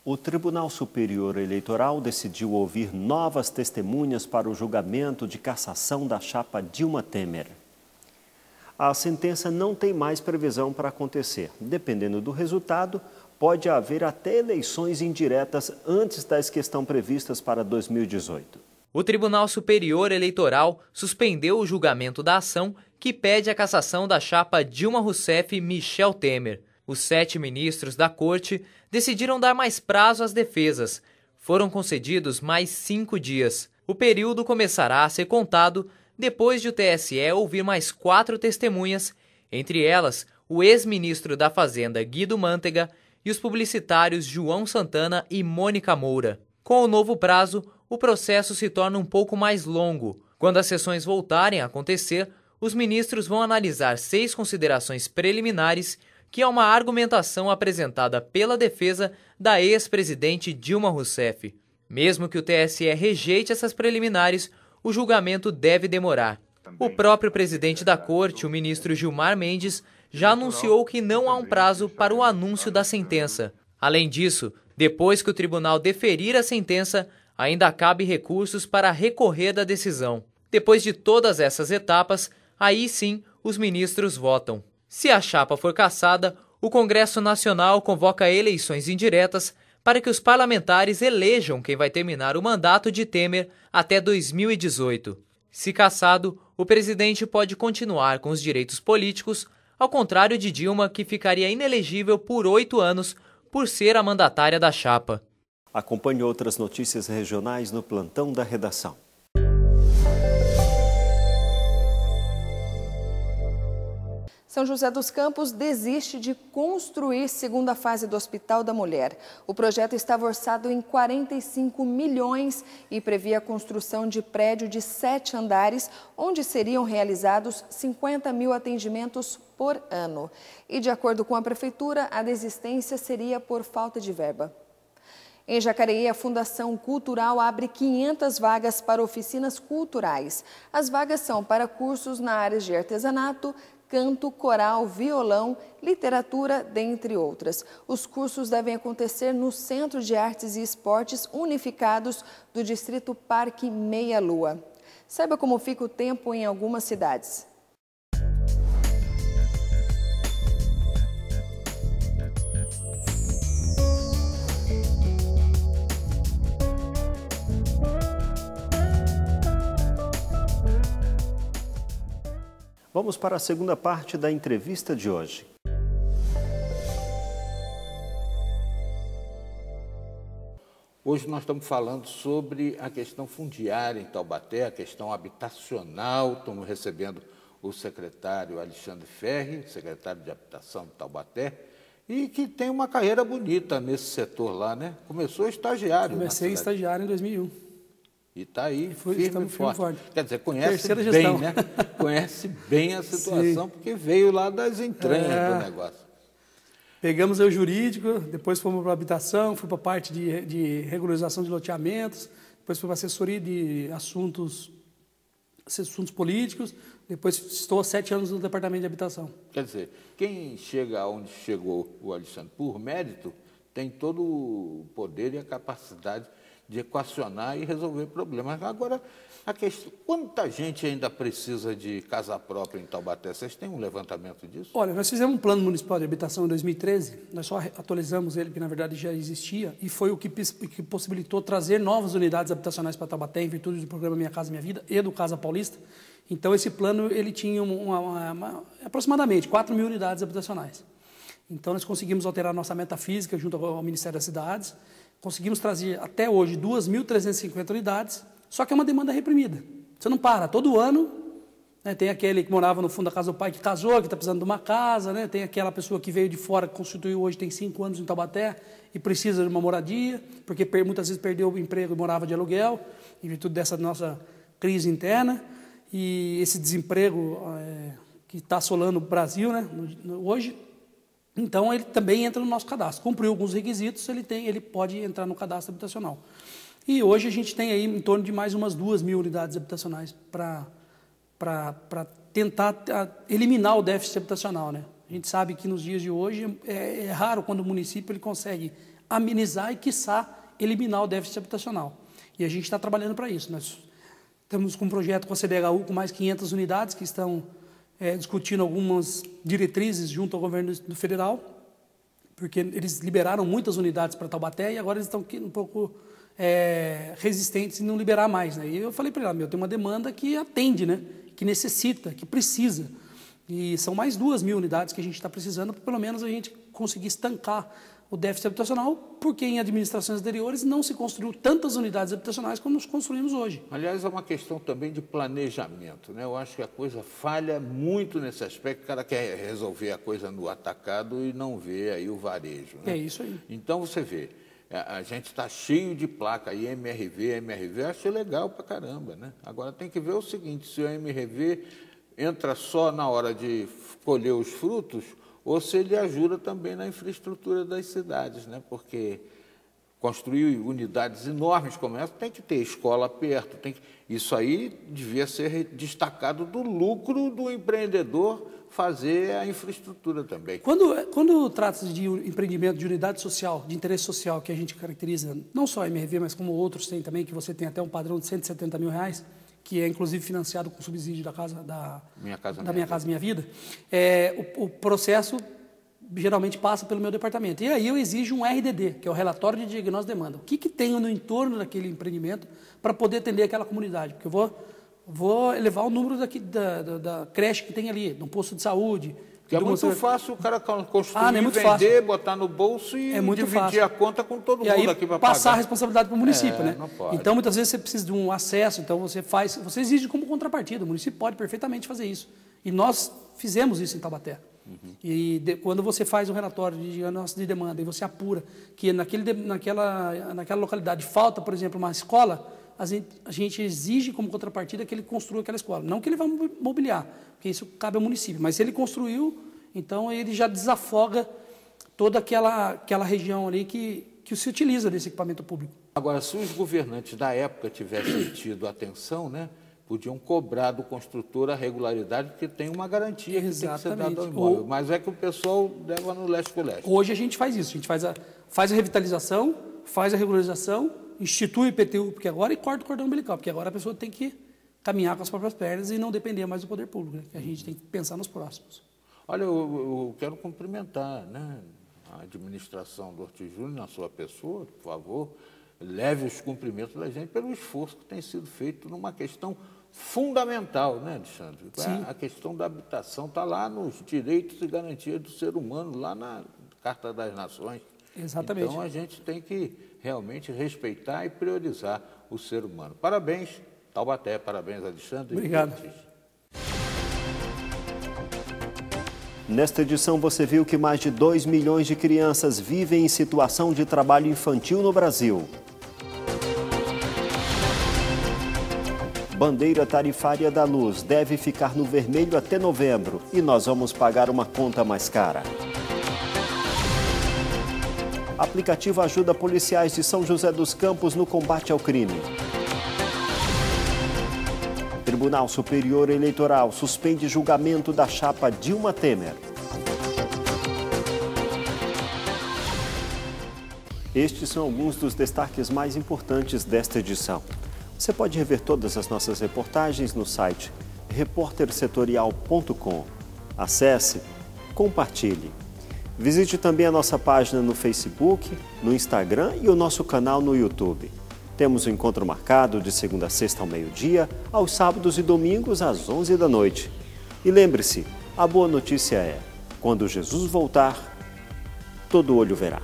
O Tribunal Superior Eleitoral decidiu ouvir novas testemunhas para o julgamento de cassação da chapa Dilma Temer. A sentença não tem mais previsão para acontecer. Dependendo do resultado, pode haver até eleições indiretas antes das que estão previstas para 2018. O Tribunal Superior Eleitoral suspendeu o julgamento da ação que pede a cassação da chapa Dilma Rousseff-Michel Temer. Os 7 ministros da Corte decidiram dar mais prazo às defesas. Foram concedidos mais 5 dias. O período começará a ser contado depois de o TSE ouvir mais 4 testemunhas, entre elas o ex-ministro da Fazenda Guido Mantega e os publicitários João Santana e Mônica Moura. Com o novo prazo, o processo se torna um pouco mais longo. Quando as sessões voltarem a acontecer, os ministros vão analisar 6 considerações preliminares, que é uma argumentação apresentada pela defesa da ex-presidente Dilma Rousseff. Mesmo que o TSE rejeite essas preliminares, o julgamento deve demorar. O próprio presidente da Corte, o ministro Gilmar Mendes, já anunciou que não há um prazo para o anúncio da sentença. Além disso, depois que o tribunal deferir a sentença, ainda cabe recursos para recorrer da decisão. Depois de todas essas etapas, aí sim os ministros votam. Se a chapa for cassada, o Congresso Nacional convoca eleições indiretas para que os parlamentares elejam quem vai terminar o mandato de Temer até 2018. Se cassado, o presidente pode continuar com os direitos políticos, ao contrário de Dilma, que ficaria inelegível por 8 anos por ser a mandatária da chapa. Acompanhe outras notícias regionais no plantão da redação. São José dos Campos desiste de construir segunda fase do Hospital da Mulher. O projeto estava orçado em 45 milhões e previa a construção de prédio de 7 andares, onde seriam realizados 50 mil atendimentos por ano. E, de acordo com a Prefeitura, a desistência seria por falta de verba. Em Jacareí, a Fundação Cultural abre 500 vagas para oficinas culturais. As vagas são para cursos na área de artesanato, canto, coral, violão, literatura, dentre outras. Os cursos devem acontecer no Centro de Artes e Esportes Unificados do Distrito Parque Meia Lua. Saiba como fica o tempo em algumas cidades. Vamos para a segunda parte da entrevista de hoje. Hoje nós estamos falando sobre a questão fundiária em Taubaté, a questão habitacional. Estamos recebendo o secretário Alexandre Ferri, secretário de Habitação de Taubaté, e que tem uma carreira bonita nesse setor lá, né? Começou estagiário. Comecei estagiário em 2001. E está aí firme e forte. Quer dizer, conhece Terceira bem, gestão. né? Conhece bem a situação, sim, porque veio lá das entranhas do negócio. Pegamos o jurídico, depois fomos para a habitação, fui para a parte de regularização de loteamentos, depois fui para a assessoria de assuntos políticos, depois estou há 7 anos no departamento de habitação. Quer dizer, quem chega onde chegou o Alexandre por mérito, tem todo o poder e a capacidade de equacionar e resolver problemas. Agora, a questão, quanta gente ainda precisa de casa própria em Taubaté? Vocês têm um levantamento disso? Olha, nós fizemos um plano municipal de habitação em 2013, nós só atualizamos ele, que na verdade já existia, e foi o que possibilitou trazer novas unidades habitacionais para Taubaté, em virtude do programa Minha Casa Minha Vida e do Casa Paulista. Então, esse plano ele tinha aproximadamente 4 mil unidades habitacionais. Então, nós conseguimos alterar nossa meta física junto ao Ministério das Cidades, conseguimos trazer até hoje 2.350 unidades, só que é uma demanda reprimida. Você não para, todo ano, né, tem aquele que morava no fundo da casa do pai que casou, que está precisando de uma casa, né, tem aquela pessoa que veio de fora, que constituiu hoje, tem 5 anos em Taubaté e precisa de uma moradia, porque muitas vezes perdeu o emprego e morava de aluguel, em virtude dessa nossa crise interna, e esse desemprego que está assolando o Brasil, né, hoje. Então, ele também entra no nosso cadastro. Cumpriu alguns requisitos, ele pode entrar no cadastro habitacional. E hoje a gente tem aí em torno de mais umas 2.000 unidades habitacionais para tentar eliminar o déficit habitacional, né? A gente sabe que nos dias de hoje é raro quando o município ele consegue amenizar e, quiçá, eliminar o déficit habitacional. E a gente está trabalhando para isso. Nós estamos com um projeto com a CDHU com mais 500 unidades que estão discutindo algumas diretrizes junto ao governo do federal, porque eles liberaram muitas unidades para Taubaté e agora eles estão um pouco resistentes em não liberar mais, né? E eu falei para ele, tem uma demanda que atende, né? Que necessita, que precisa. E são mais 2.000 unidades que a gente está precisando, para pelo menos a gente conseguir estancar o déficit habitacional, porque em administrações anteriores não se construiu tantas unidades habitacionais como nós construímos hoje. Aliás, é uma questão também de planejamento, né? Eu acho que a coisa falha muito nesse aspecto, o cara quer resolver a coisa no atacado e não vê aí o varejo, né? É isso aí. Então, você vê, a gente está cheio de placa aí, MRV, acho legal pra caramba, né? Agora tem que ver o seguinte, se o MRV entra só na hora de colher os frutos, ou se ele ajuda também na infraestrutura das cidades, né? Porque construir unidades enormes como essa tem que ter escola perto, isso aí devia ser destacado do lucro do empreendedor fazer a infraestrutura também. Quando trata-se de empreendimento de unidade social, de interesse social, que a gente caracteriza, não só a MRV, mas como outros tem também, que você tem até um padrão de R$170 mil, que é inclusive financiado com subsídio da Minha Casa Minha Vida, o processo geralmente passa pelo meu departamento. E aí eu exijo um RDD, que é o relatório de diagnóstico de demanda. O que tem no entorno daquele empreendimento para poder atender aquela comunidade? Porque eu vou elevar o número da creche que tem ali, do posto de saúde. Que é muito fácil o cara construir, vender, botar no bolso e dividir a conta com todo mundo aqui para pagar. Passar a responsabilidade para o município, né? Não pode. Então, muitas vezes você precisa de um acesso, então você exige como contrapartida. O município pode perfeitamente fazer isso. E nós fizemos isso em Taubaté. E quando você faz um relatório de diagnóstico de demanda e você apura que naquela localidade falta, por exemplo, uma escola, a gente exige como contrapartida que ele construa aquela escola. Não que ele vá mobiliar, porque isso cabe ao município, mas se ele construiu, então ele já desafoga toda aquela região ali que se utiliza desse equipamento público. Agora, se os governantes da época tivessem tido atenção, né, podiam cobrar do construtor a regularidade, porque tem uma garantia que tem que ser dada ao imóvel. Mas é que o pessoal leva no leste-coleste. Hoje a gente faz isso, a gente faz a revitalização, faz a regularização, institui o IPTU, porque agora, e corta o cordão umbilical, porque agora a pessoa tem que caminhar com as próprias pernas e não depender mais do poder público, né? Que a gente tem que pensar nos próximos. Olha, eu quero cumprimentar, né, a administração do Ortiz Júnior, na sua pessoa, por favor, leve os cumprimentos da gente pelo esforço que tem sido feito numa questão fundamental, né, Alexandre? Sim. A questão da habitação está lá nos direitos e garantias do ser humano, lá na Carta das Nações. Exatamente. Então, a gente tem que realmente respeitar e priorizar o ser humano. Parabéns, Taubaté, parabéns, Alexandre. Obrigado. Nesta edição você viu que mais de 2 milhões de crianças vivem em situação de trabalho infantil no Brasil. Bandeira tarifária da luz deve ficar no vermelho até novembro e nós vamos pagar uma conta mais cara. Aplicativo ajuda policiais de São José dos Campos no combate ao crime. Tribunal Superior Eleitoral suspende julgamento da chapa Dilma Temer. Estes são alguns dos destaques mais importantes desta edição. Você pode rever todas as nossas reportagens no site repórtersetorial.com. Acesse, compartilhe. Visite também a nossa página no Facebook, no Instagram e o nosso canal no YouTube. Temos um encontro marcado de segunda a sexta ao meio-dia, aos sábados e domingos às 11 da noite. E lembre-se, a boa notícia é, quando Jesus voltar, todo olho verá.